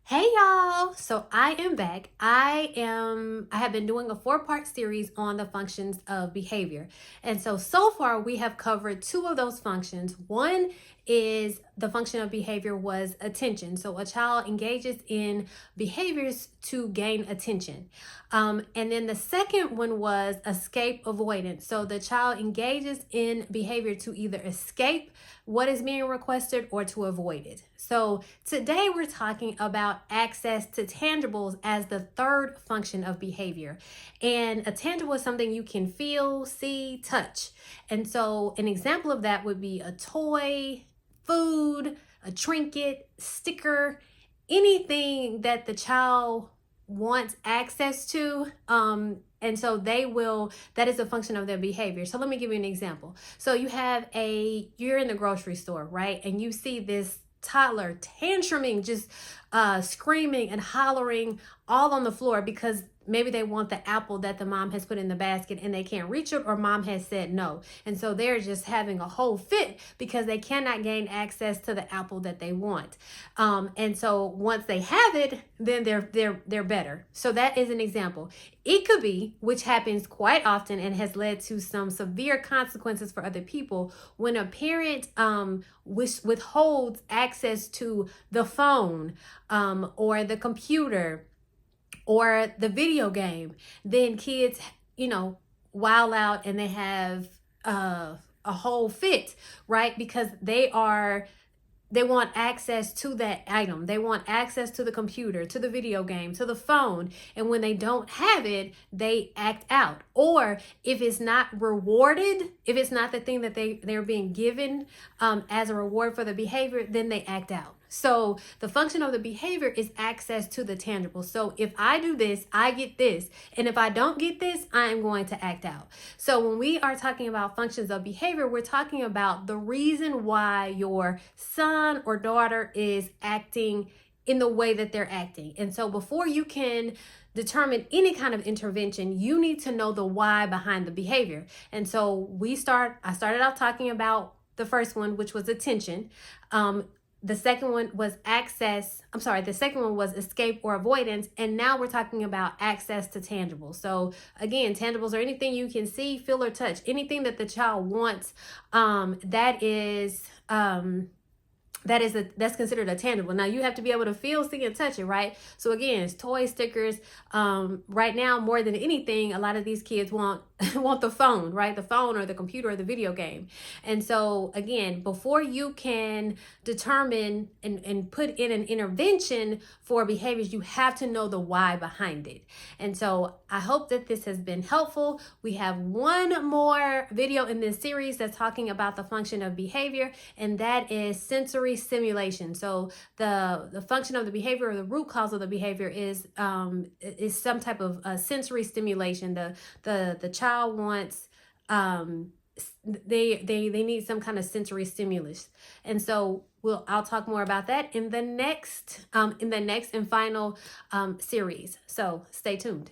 Hey y'all! So I am back. I have been doing a 4-part series on the functions of behavior. And so far we have covered 2 of those functions. One is the function of behavior was attention. So a child engages in behaviors to gain attention. And then the second one was escape avoidance. So the child engages in behavior to either escape what is being requested or to avoid it. So today we're talking about access to tangibles as the third function of behavior. And a tangible is something you can feel, see, touch. And so an example of that would be a toy, food, a trinket, sticker, anything that the child wants access to. And so that is a function of their behavior. So let me give you an example. So you're in the grocery store, right? And you see this toddler tantruming, just screaming and hollering all on the floor because maybe they want the apple that the mom has put in the basket and they can't reach it, or mom has said no. And so they're just having a whole fit because they cannot gain access to the apple that they want. And so once they have it, then they're better. So that is an example. It could be, which happens quite often and has led to some severe consequences for other people, when a parent withholds access to the phone or the computer or the video game. Then kids, wild out and they have a whole fit, right? Because they want access to that item. They want access to the computer, to the video game, to the phone. And when they don't have it, they act out. Or if it's not rewarded, if it's not the thing that they're being given as a reward for the behavior, then they act out. So the function of the behavior is access to the tangible. So if I do this, I get this. And if I don't get this, I am going to act out. So when we are talking about functions of behavior, we're talking about the reason why your son or daughter is acting in the way that they're acting. And so before you can determine any kind of intervention, you need to know the why behind the behavior. And so I started out talking about the first one, which was attention. The second one was escape or avoidance. And now we're talking about access to tangibles. So again, tangibles are anything you can see, feel, or touch. Anything that the child wants, that's considered a tangible. Now you have to be able to feel, see, and touch it, right? So again, it's toys, stickers. Right now, more than anything, a lot of these kids want the phone, right? The phone or the computer or the video game. And so again, before you can determine and put in an intervention for behaviors, you have to know the why behind it. And so I hope that this has been helpful. We have one more video in this series that's talking about the function of behavior, and that is sensory stimulation. So the function of the behavior, or the root cause of the behavior, is some type of sensory stimulation. The child wants they need some kind of sensory stimulus. And so I'll talk more about that in the next and final series. So stay tuned.